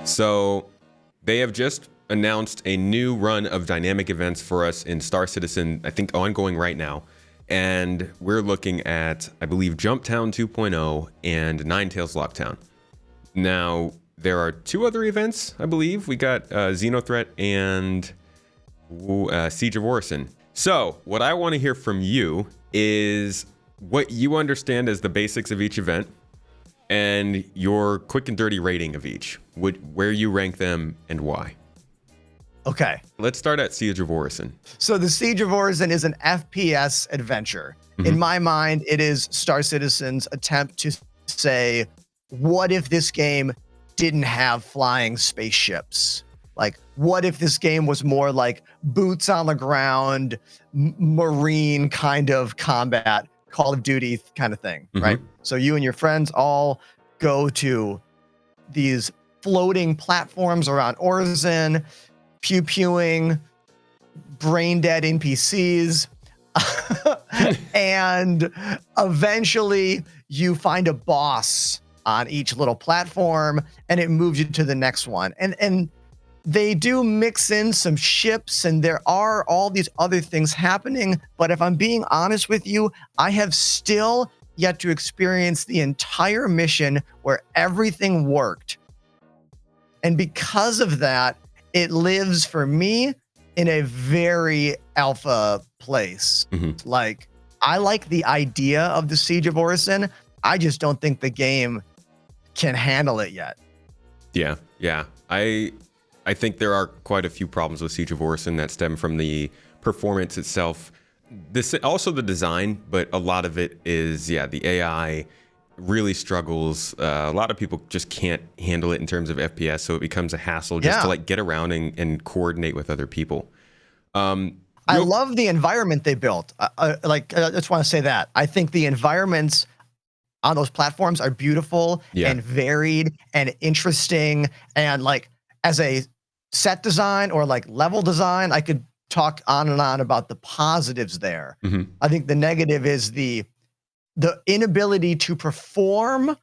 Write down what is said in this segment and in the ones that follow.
So they have just announced a new run of dynamic events for us in Star Citizen, I think ongoing right now. And we're looking at, I believe, Jumptown 2.0 and Ninetales Lockdown. Now, there are two other events, I believe. We got XenoThreat and Siege of Orison. So what I want to hear from you is what you understand as the basics of each event and your quick and dirty rating of each, where you rank them and why. Okay. Let's start at Siege of Orison. So the Siege of Orison is an FPS adventure. In my mind, it is Star Citizen's attempt to say, what if this game didn't have flying spaceships? Like, what if this game was more like boots on the ground, marine kind of combat, Call of Duty kind of thing, right? So you and your friends all go to these floating platforms around Orison, pew-pewing, brain-dead NPCs, and eventually you find a boss on each little platform, and it moves you to the next one. And they do mix in some ships, and there are all these other things happening. But if I'm being honest with you, I have still yet to experience the entire mission where everything worked. And because of that, it lives for me in a very alpha place. Like, I like the idea of the Siege of Orison. I just don't think the game can handle it yet. Yeah. I think there are quite a few problems with Siege of Orison that stem from the performance itself. Also the design, but a lot of it is, the AI really struggles. A lot of people just can't handle it in terms of FPS, so it becomes a hassle just to like get around and coordinate with other people. I love the environment they built. I just want to say that. I think the environments on those platforms are beautiful and varied and interesting, and like as a set design or like level design, I could talk on and on about the positives there. I think the negative is the inability to perform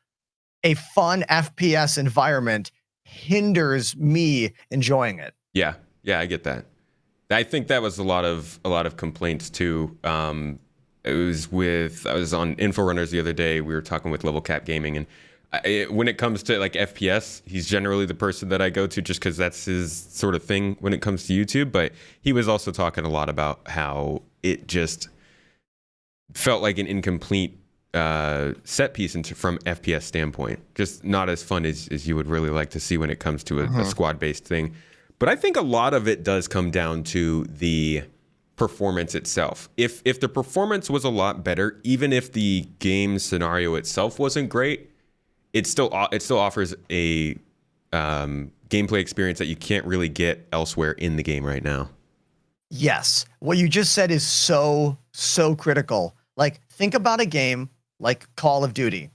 a fun FPS environment hinders me enjoying it. Yeah, I get that. I think that was a lot of complaints too. I was on InfoRunners the other day. We were talking with Level Cap Gaming, and when it comes to like FPS, he's generally the person that I go to just because that's his sort of thing when it comes to YouTube. But he was also talking a lot about how it just felt like an incomplete set piece from FPS standpoint. Just not as fun as you would really like to see when it comes to a squad-based thing. But I think a lot of it does come down to the performance itself. If the performance was a lot better, even if the game scenario itself wasn't great, it still offers a gameplay experience that you can't really get elsewhere in the game right now. Yes. What you just said is so critical. Like, think about a game like Call of Duty.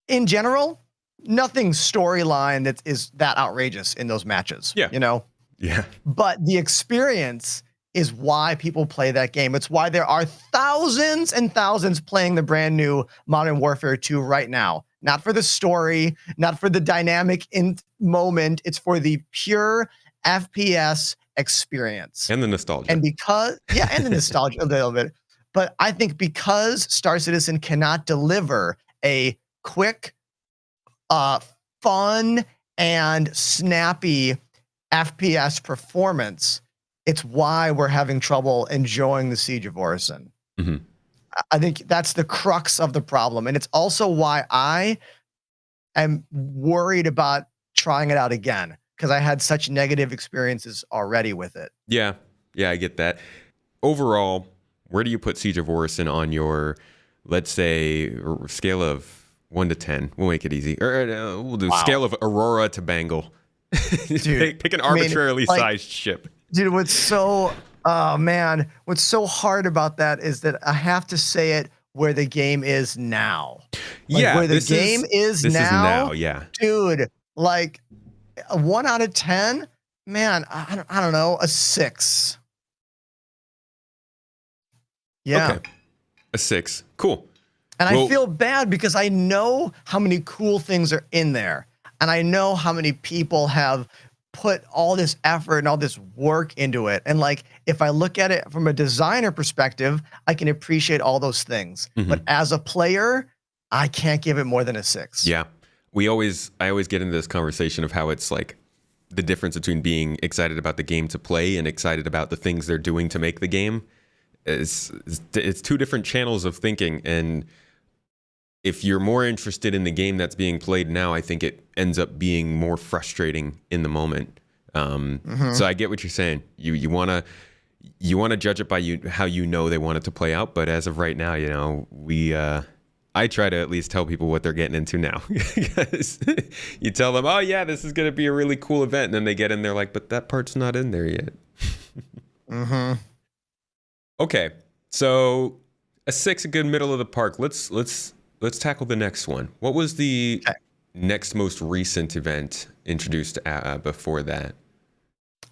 In general, nothing storyline that is that outrageous in those matches. Yeah. You know? Yeah. But the experience is why people play that game. It's why there are thousands and thousands playing the brand new Modern Warfare 2 right now. Not for the story, not for the dynamic moment. It's for the pure FPS experience. And the nostalgia. And and the nostalgia a little bit. But I think because Star Citizen cannot deliver a quick, fun, and snappy FPS performance, it's why we're having trouble enjoying the Siege of Orison. I think that's the crux of the problem. And it's also why I am worried about trying it out again, because I had such negative experiences already with it. Yeah, I get that. Overall, where do you put Siege of Orison on your, let's say, scale of 1 to 10? We'll make it easy. Or we'll do scale of Aurora to Bengal. Dude, pick an arbitrarily sized ship. Dude, what's so hard about that is that I have to say it where the game is now. Where the game is now. Dude, like a 1 out of 10, man, I don't know, a 6. Yeah. Okay. A 6. Cool. And I feel bad because I know how many cool things are in there. And I know how many people have put all this effort and all this work into it. And like, if I look at it from a designer perspective, I can appreciate all those things. But as a player, I can't give it more than a 6. Yeah. I always get into this conversation of how it's like the difference between being excited about the game to play and excited about the things they're doing to make the game. It's two different channels of thinking. And if you're more interested in the game that's being played now, I think it ends up being more frustrating in the moment. So I get what you're saying. You want to judge it by how you know they want it to play out. But as of right now, I try to at least tell people what they're getting into now. Because you tell them, oh yeah, this is going to be a really cool event. And then they get in there like, but that part's not in there yet. Okay. So a 6, a good middle of the park. Let's tackle the next one. What was the next most recent event introduced before that?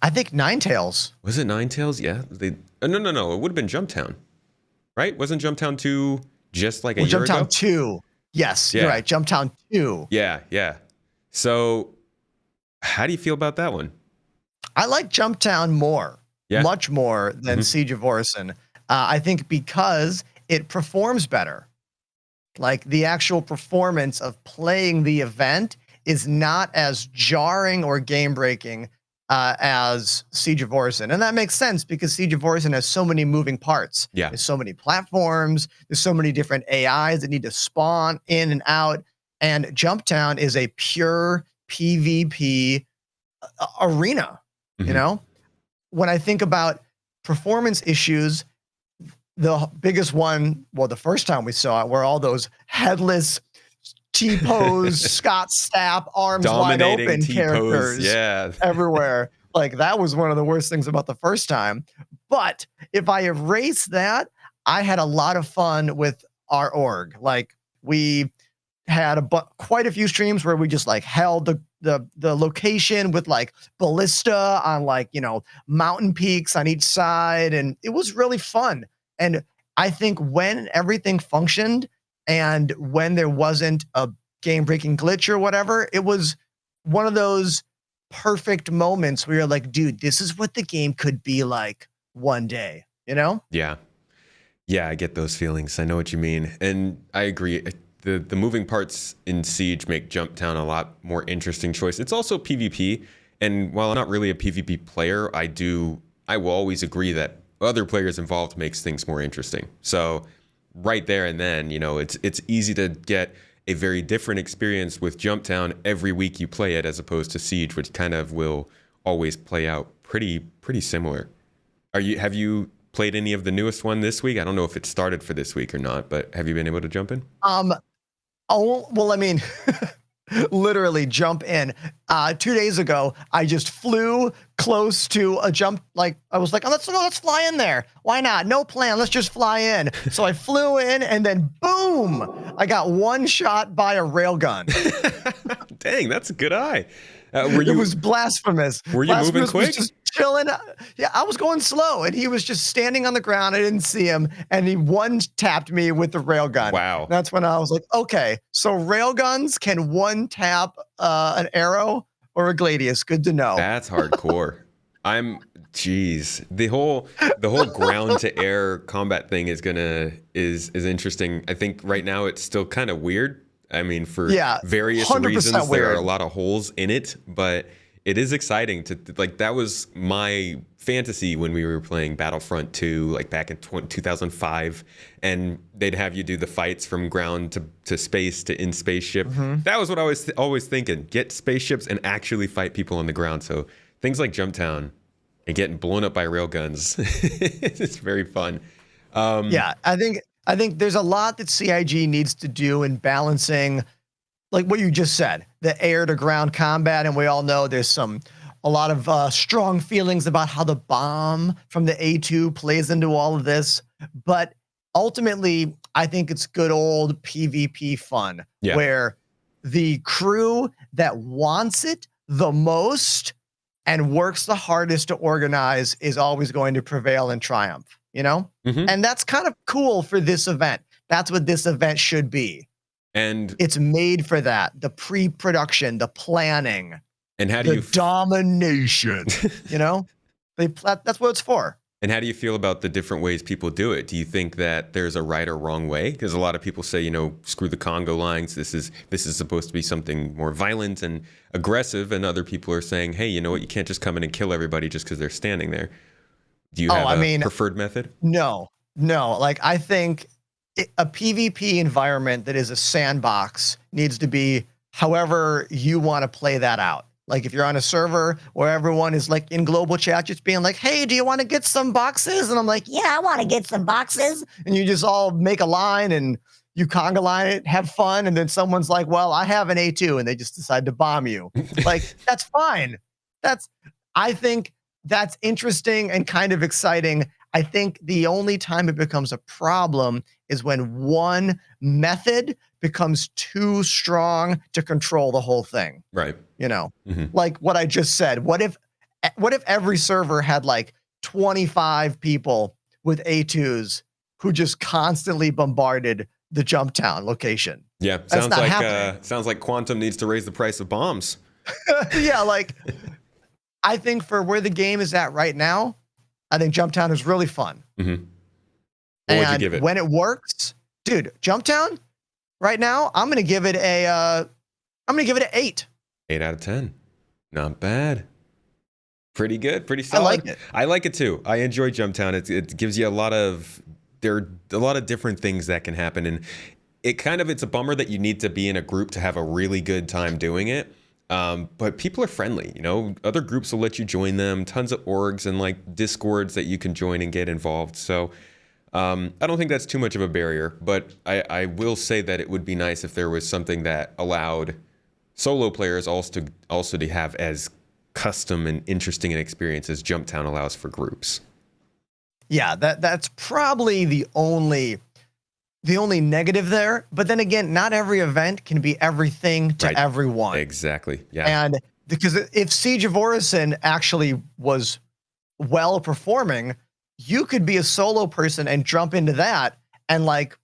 I think Ninetales. Was it Ninetales? Yeah. No. It would have been Jumptown, right? Wasn't Jumptown 2 just like a year ago? Jumptown 2. Yes, you're right. Jumptown 2. Yeah. So how do you feel about that one? I like Jumptown more, much more than Siege of Orison. I think because it performs better. Like the actual performance of playing the event is not as jarring or game-breaking as Siege of Orison. And that makes sense because Siege of Orison has so many moving parts. Yeah. There's so many platforms. There's so many different AIs that need to spawn in and out. And Jumptown is a pure PvP arena, you know? When I think about performance issues, the biggest one, well, the first time we saw it, were all those headless T-pose, Scott Stapp, arms dominating wide open T-pose. characters everywhere. Like that was one of the worst things about the first time. But if I erase that, I had a lot of fun with our org. Like we had quite a few streams where we just like held the location with like ballista on like, mountain peaks on each side. And it was really fun. And I think when everything functioned and when there wasn't a game-breaking glitch or whatever, it was one of those perfect moments where you're like, dude, this is what the game could be like one day, Yeah. Yeah, I get those feelings. I know what you mean. And I agree. The moving parts in Siege make Jumptown a lot more interesting choice. It's also PvP. And while I'm not really a PvP player, I will always agree that other players involved makes things more interesting. So right there and then, it's easy to get a very different experience with Jumptown every week you play it, as opposed to Siege, which kind of will always play out pretty similar. Have you played any of the newest one this week? I don't know if it started for this week or not, but have you been able to jump in? Oh, well, I mean, literally jump in. 2 days ago, I just flew close to a jump. Like I was like, oh, let's fly in there. Why not? No plan. Let's just fly in. So I flew in and then boom, I got one shot by a railgun. Dang, that's a good eye. It was blasphemous. Were you moving quick? Was just chilling. Yeah, I was going slow, and he was just standing on the ground. I didn't see him, and he one-tapped me with the railgun. Wow. That's when I was like, okay, so railguns can one-tap an arrow or a gladius. Good to know. That's hardcore. The whole ground to air combat thing is interesting. I think right now it's still kind of weird. I mean, for various reasons, there are a lot of holes in it, but it is exciting that was my fantasy when we were playing Battlefront 2, like back in 2005, and they'd have you do the fights from ground to space to in spaceship. That was what I was always thinking: get spaceships and actually fight people on the ground. So things like Jumptown and getting blown up by railguns, it's very fun. I think there's a lot that CIG needs to do in balancing, like what you just said, the air to ground combat. And we all know there's a lot of strong feelings about how the bomb from the A2 plays into all of this. But ultimately, I think it's good old PvP fun, where the crew that wants it the most and works the hardest to organize is always going to prevail and triumph. And that's kind of cool for this event. That's what this event should be. And It's made for that. The pre-production, the planning, how do the you domination, you know? That's what it's for. And how do you feel about the different ways people do it? Do you think that there's a right or wrong way? Because a lot of people say, screw the Congo lines. This is supposed to be something more violent and aggressive. And other people are saying, hey, you know what? You can't just come in and kill everybody just because they're standing there. Do you have a preferred method? No. Like, I think a PvP environment that is a sandbox needs to be however you want to play that out. Like, if you're on a server where everyone is like in global chat, just being like, hey, do you want to get some boxes? And I'm like, yeah, I want to get some boxes. And you just all make a line and you conga line it, have fun. And then someone's like, well, I have an A2, and they just decide to bomb you. Like, that's fine. I think that's interesting and kind of exciting. I think the only time it becomes a problem is when one method becomes too strong to control the whole thing. Right. Like what I just said. What if every server had like 25 people with A2s who just constantly bombarded the Jumptown location? Yeah, sounds like Quantum needs to raise the price of bombs. Yeah, like I think for where the game is at right now, I think Jumptown is really fun. Mm-hmm. What would you give it? When it works, dude, Jumptown right now, I'm gonna give it an 8. 8 out of 10. Not bad. Pretty good. Pretty solid. I like it. I like it too. I enjoy Jumptown. It gives you there are a lot of different things that can happen, and it's a bummer that you need to be in a group to have a really good time doing it. But people are friendly, other groups will let you join them, tons of orgs and like discords that you can join and get involved. So I don't think that's too much of a barrier, but I will say that it would be nice if there was something that allowed solo players also to have as custom and interesting an experience as Jumptown allows for groups. Yeah, that's probably the only negative there. But then again, not every event can be everything to everyone. Exactly. Yeah. And because if Siege of Orison actually was well performing, you could be a solo person and jump into that and like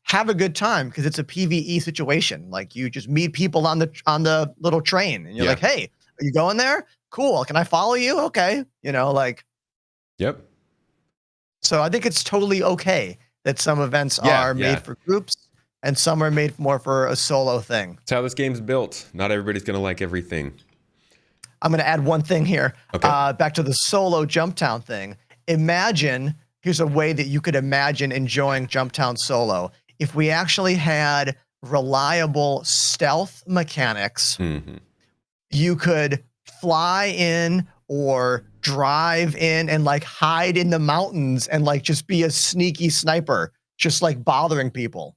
have a good time because it's a PvE situation. Like you just meet people on the little train and you're like, hey, are you going there? Cool. Can I follow you? Okay. Yep. So I think it's totally okay that some events are made for groups and some are made more for a solo thing. That's how this game's built. Not everybody's going to like everything. I'm going to add one thing here. Okay. Back to the solo Jumptown thing. Here's a way that you could imagine enjoying Jumptown solo. If we actually had reliable stealth mechanics, you could fly in or drive in and like hide in the mountains and like just be a sneaky sniper, just like bothering people.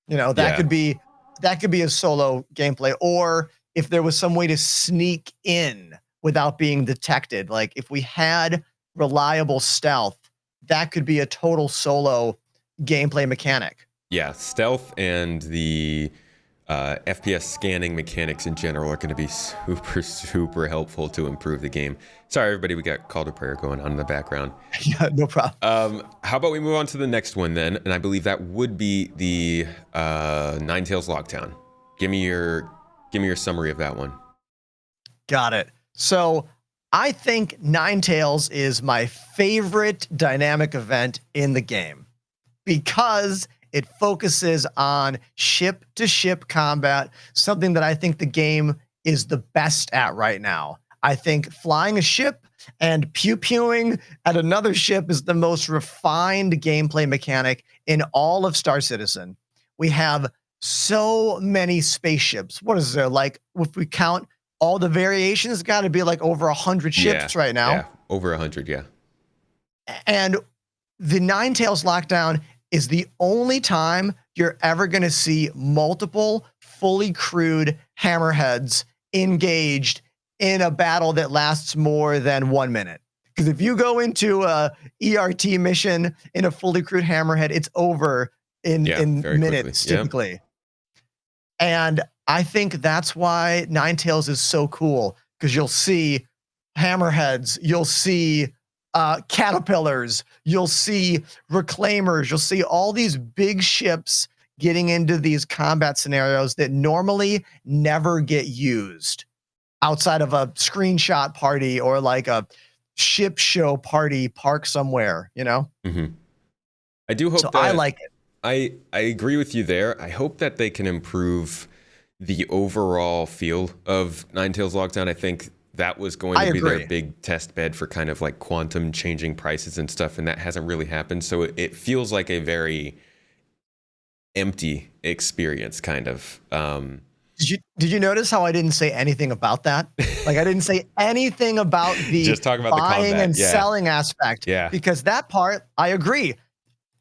That could be a solo gameplay. Or if there was some way to sneak in without being detected, like if we had reliable stealth, that could be a total solo gameplay mechanic. Yeah, stealth and the FPS scanning mechanics in general are going to be super, super helpful to improve the game. Sorry, everybody, we got Call to Prayer going on in the background. Yeah, no problem. How about we move on to the next one then? And I believe that would be the Ninetales Lockdown. Give me your summary of that one. Got it. So I think Ninetales is my favorite dynamic event in the game because it focuses on ship-to-ship combat, something that I think the game is the best at right now. I think flying a ship and pew-pewing at another ship is the most refined gameplay mechanic in all of Star Citizen. We have so many spaceships. What is there? Like, if we count all the variations, it's got to be like over 100 ships right now. Yeah, over 100, yeah. And the Ninetales Lockdown is the only time you're ever going to see multiple fully crewed hammerheads engaged in a battle that lasts more than 1 minute. Because if you go into a ERT mission in a fully crewed hammerhead, it's over in minutes typically. And I think that's why Ninetales is so cool, because you'll see hammerheads, you'll see caterpillars, you'll see reclaimers, you'll see all these big ships getting into these combat scenarios that normally never get used outside of a screenshot party or like a ship show party park somewhere, you know? Mm-hmm. I do hope So that I like it. I agree with you there. I hope that they can improve the overall feel of Ninetales Lockdown. I think that was going to be their big test bed for kind of like quantum changing prices and stuff, and that hasn't really happened. So it feels like a very empty experience, kind of. Did you notice how I didn't say anything about that? Like I didn't say anything about the Just talking about buying the combat. and selling aspect. Yeah. Because that part, I agree.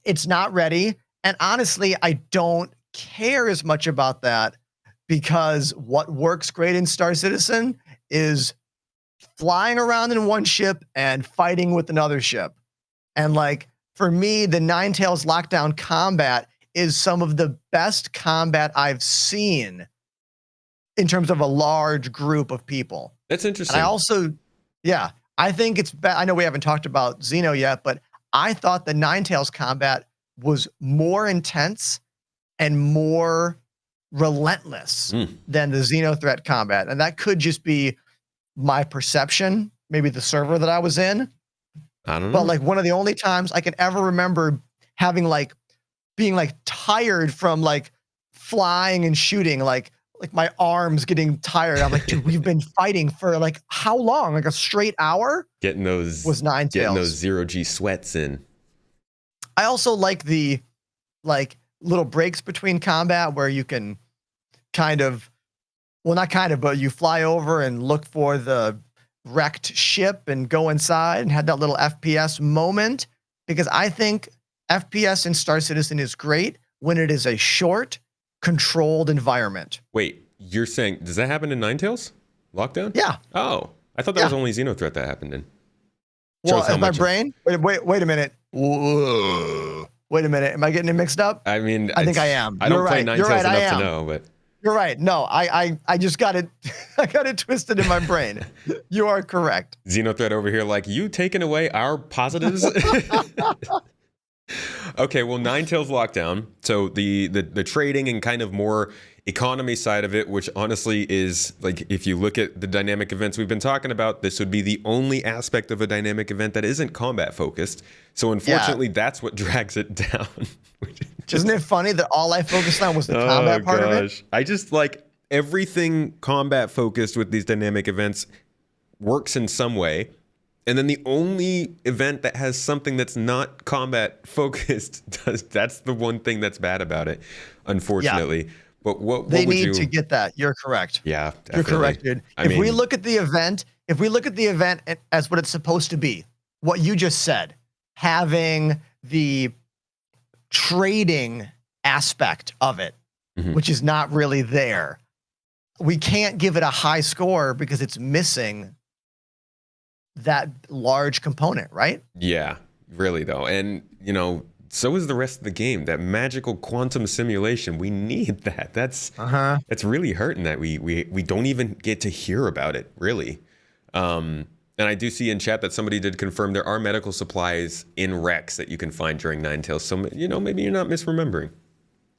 It's not ready. And honestly, I don't care as much about that because what works great in Star Citizen is flying around in one ship and fighting with another ship. And like for me, the Ninetales Lockdown combat is some of the best combat I've seen in terms of a large group of people. That's interesting. And I also, yeah, I think it's I know we haven't talked about Xeno yet, but I thought the Ninetales combat was more intense and more relentless than the XenoThreat combat. And that could just be my perception, maybe the server that I was in. I don't know. But like one of the only times I can ever remember having like being like tired from like flying and shooting, like my arms getting tired. I'm like, dude, we've been fighting for like how long? Like a straight hour? Getting those was Ninetales. Getting those 0G sweats in. I also like the like little breaks between combat where you can kind of, well, not kind of, but you fly over and look for the wrecked ship and go inside and have that little FPS moment, because I think FPS in Star Citizen is great when it is a short, controlled environment. Wait, you're saying, does that happen in Ninetales Lockdown? Yeah. Oh, I thought that was only XenoThreat that happened in. Well, is my brain? Wait a minute. Whoa. Wait a minute. Am I getting it mixed up? I mean, I think I am. I don't play Ninetales enough to know, but you're right. No, I just got it. I got it twisted in my brain. You are correct. XenoThreat over here, like, you taking away our positives. Okay, well, Ninetales Lockdown. So the trading and kind of more economy side of it, which honestly is like, if you look at the dynamic events we've been talking about, this would be the only aspect of a dynamic event that isn't combat focused. So unfortunately, that's what drags it down. Isn't it funny that all I focused on was the combat part of it? I just like everything combat focused with these dynamic events works in some way. And then the only event that has something that's not combat focused that's the one thing that's bad about it, unfortunately. Yeah. But what they need to get that. You're correct. Yeah, definitely. You're correct, dude. If we look at the event as what it's supposed to be, what you just said, having the trading aspect of it, which is not really there, we can't give it a high score because it's missing that large component, right? Yeah, really though. And you know, so is the rest of the game. That magical quantum simulation, we need that. That's really hurting that we don't even get to hear about it, really. And I do see in chat that somebody did confirm there are medical supplies in Rex that you can find during Ninetales. So, you know, maybe you're not misremembering.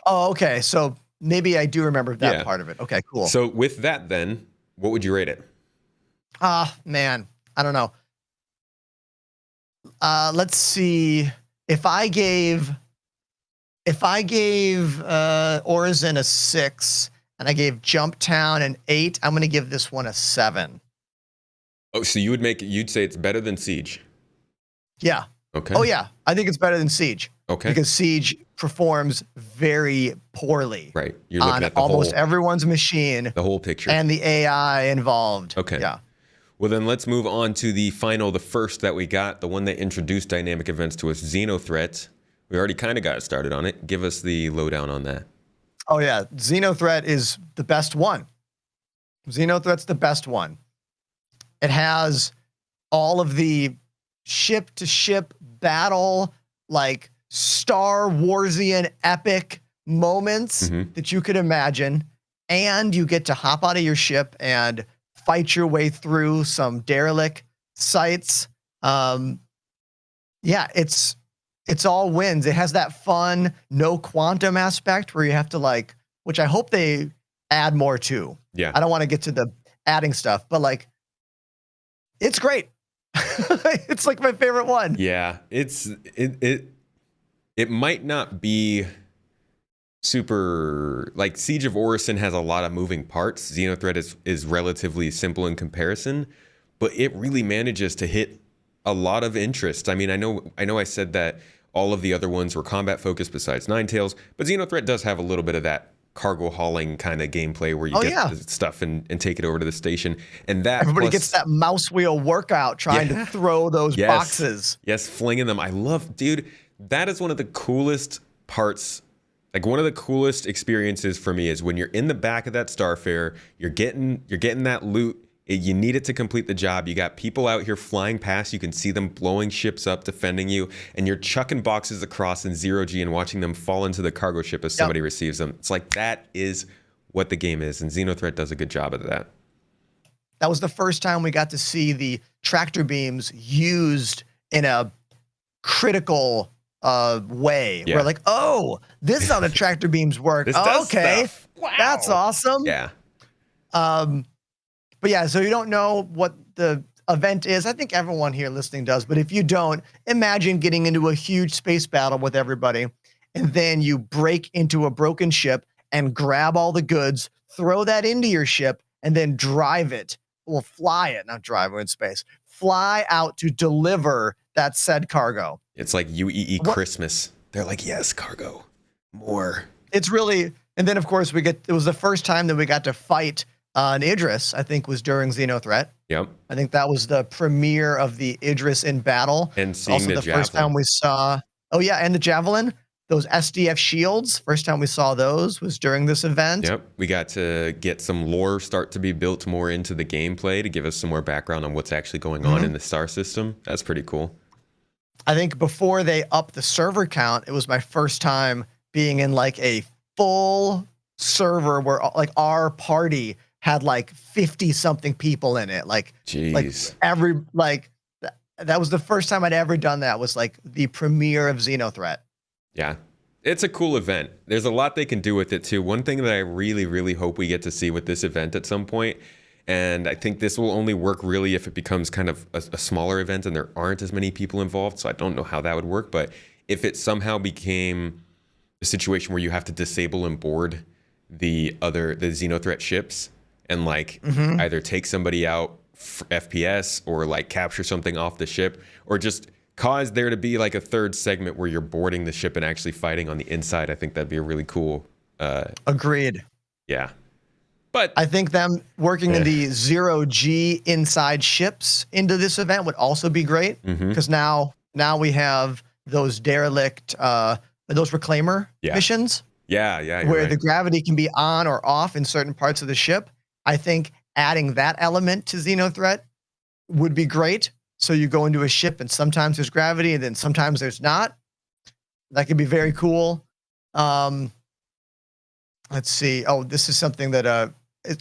Oh, okay. So maybe I do remember that part of it. Okay, cool. So with that then, what would you rate it? Man, I don't know. Let's see. If I gave Orison a 6 and I gave Jumptown an 8, I'm going to give this one a 7. Oh, so you'd say it's better than Siege? Yeah. Okay. Oh yeah, I think it's better than Siege. Okay. Because Siege performs very poorly. Right. You're looking at the almost everyone's machine. The whole picture. And the AI involved. Okay. Yeah. Well, then let's move on to the first that we got, the one that introduced dynamic events to us, XenoThreat. We already kind of got started on it. Give us the lowdown on that. Oh, yeah. XenoThreat is the best one. XenoThreat's the best one. It has all of the ship-to-ship battle, like Star Warsian epic moments that you could imagine. And you get to hop out of your ship and fight your way through some derelict sites. Yeah, it's it's all wins. It has that fun, no quantum aspect where you have to like, which I hope they add more to. Yeah. I don't want to get to the adding stuff, but like, it's great. It's like my favorite one. Yeah, it might not be super like Siege of Orison has a lot of moving parts. XenoThreat is relatively simple in comparison, but it really manages to hit a lot of interest. I mean, I know I said that all of the other ones were combat focused besides Ninetales, but XenoThreat does have a little bit of that cargo hauling kind of gameplay where you get the stuff and take it over to the station. And that everybody gets that mouse wheel workout trying to throw those boxes. Yes, flinging them. I love, dude, that is one of the coolest parts. Like one of the coolest experiences for me is when you're in the back of that Starfare, you're getting that loot. You need it to complete the job. You got people out here flying past. You can see them blowing ships up, defending you, and you're chucking boxes across in 0G and watching them fall into the cargo ship as somebody receives them. It's like that is what the game is, and XenoThreat does a good job of that. That was the first time we got to see the tractor beams used in a critical way. Yeah. We're like, oh, this is how the tractor beams work. Okay, wow. That's awesome. Yeah. But yeah, so you don't know what the event is. I think everyone here listening does, but if you don't, imagine getting into a huge space battle with everybody, and then you break into a broken ship and grab all the goods, throw that into your ship, and then drive it. Well, fly it, not drive it in space. Fly out to deliver that said cargo. It's like UEE Christmas. They're like, yes, cargo, more. It's really, and then of course it was the first time that we got to fight an Idris, I think was during XenoThreat. Yep. I think that was the premiere of the Idris in battle. And seeing also the javelin. First time we saw, and the javelin, those SDF shields. First time we saw those was during this event. Yep. We got to get some lore start to be built more into the gameplay to give us some more background on what's actually going on in the star system. That's pretty cool. I think before they upped the server count, it was my first time being in like a full server where like our party had like 50 something people in it. Like, jeez. That was the first time I'd ever done that, was like the premiere of XenoThreat. Yeah. It's a cool event. There's a lot they can do with it too. One thing that I really, really hope we get to see with this event at some point, and I think this will only work really if it becomes kind of a smaller event and there aren't as many people involved. So I don't know how that would work, but if it somehow became a situation where you have to disable and board the XenoThreat ships, and like either take somebody out for FPS or like capture something off the ship, or just cause there to be like a third segment where you're boarding the ship and actually fighting on the inside. I think that'd be a really cool. Agreed. Yeah. But I think them working in the 0G inside ships into this event would also be great, because now we have those derelict, those reclaimer missions. Yeah. Where the gravity can be on or off in certain parts of the ship. I think adding that element to XenoThreat would be great. So you go into a ship and sometimes there's gravity and then sometimes there's not. That could be very cool. Let's see. Oh, this is something that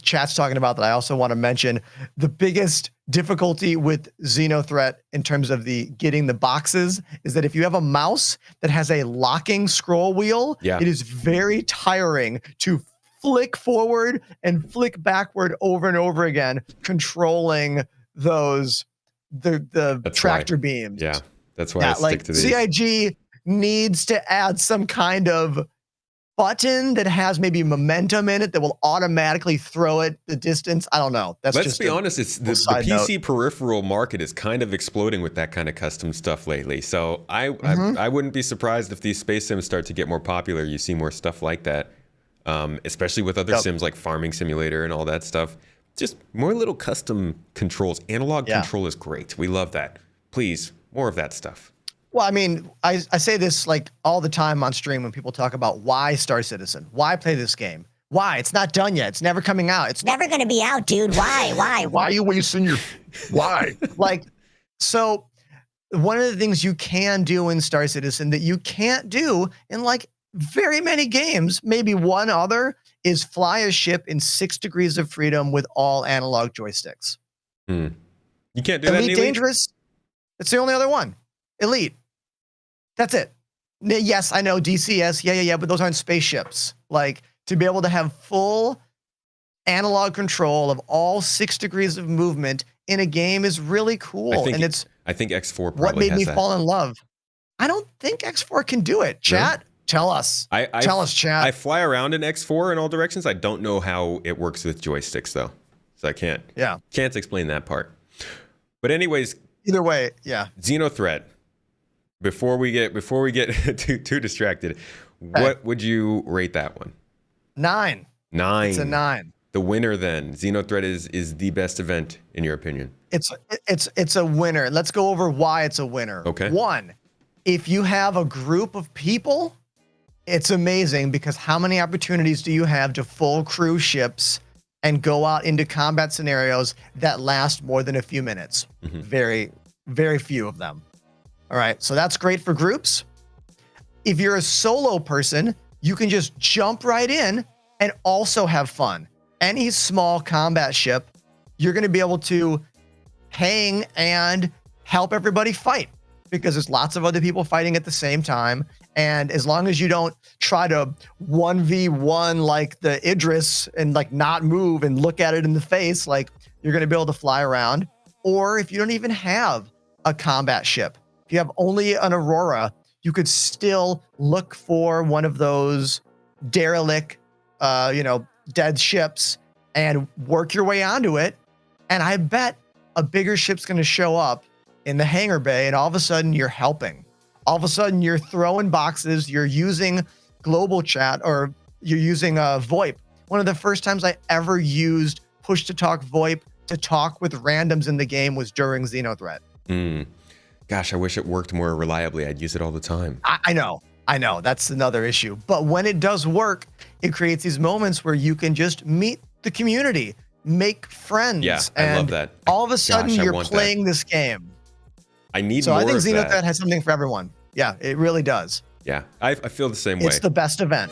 chat's talking about that I also want to mention. The biggest difficulty with XenoThreat in terms of the getting the boxes is that if you have a mouse that has a locking scroll wheel, it is very tiring to flick forward and flick backward over and over again, controlling those the tractor beams. Yeah, that's why I stick to these. CIG needs to add some kind of button that has maybe momentum in it that will automatically throw it the distance. I don't know. Let's be honest. It's the PC peripheral market is kind of exploding with that kind of custom stuff lately. So I wouldn't be surprised if these space sims start to get more popular. You see more stuff like that, especially with other sims like Farming Simulator and all that stuff. Just more little custom controls. Analog control is great. We love that. Please, more of that stuff. Well, I mean, I say this like all the time on stream when people talk about why Star Citizen, why play this game, why it's not done yet, it's never coming out, it's never going to be out, dude. Why are you wasting your why? Like, so one of the things you can do in Star Citizen that you can't do in like very many games, maybe one other, is fly a ship in 6 degrees of freedom with all analog joysticks. You can't do that in Elite Dangerous. It's the only other one. Elite. That's it. Yes, I know DCS. Yeah. But those aren't spaceships. Like to be able to have full analog control of all 6 degrees of movement in a game is really cool. And it's I think X4 probably what made has me that. fall in love. I don't think X4 can do it. Chat, tell us. Tell us, chat. I fly around in X4 in all directions. I don't know how it works with joysticks though, so I can't explain that part. But anyways, either way, yeah. XenoThreat. Before we get too distracted, what would you rate that one? 9. 9. It's a 9. The winner then. XenoThreat is the best event in your opinion. It's a winner. Let's go over why it's a winner. Okay. 1, if you have a group of people, it's amazing because how many opportunities do you have to full crew ships and go out into combat scenarios that last more than a few minutes? Mm-hmm. Very, very few of them. All right, so that's great for groups. If you're a solo person, you can just jump right in and also have fun. Any small combat ship, you're going to be able to hang and help everybody fight because there's lots of other people fighting at the same time. And as long as you don't try to 1v1 like the Idris and like not move and look at it in the face, like you're going to be able to fly around. Or if you don't even have a combat ship, if you have only an Aurora, you could still look for one of those derelict, dead ships and work your way onto it. And I bet a bigger ship's going to show up in the hangar bay, and all of a sudden you're helping. All of a sudden you're throwing boxes, you're using global chat, or you're using VoIP. One of the first times I ever used push-to-talk VoIP to talk with randoms in the game was during XenoThreat. Gosh, I wish it worked more reliably. I'd use it all the time. I know. That's another issue. But when it does work, it creates these moments where you can just meet the community, make friends. Yeah, I love that. All of a sudden, you're playing this game. I need more. So I think of XenoThreat that. has something for everyone. Yeah, it really does. Yeah, I feel the same way. It's the best event.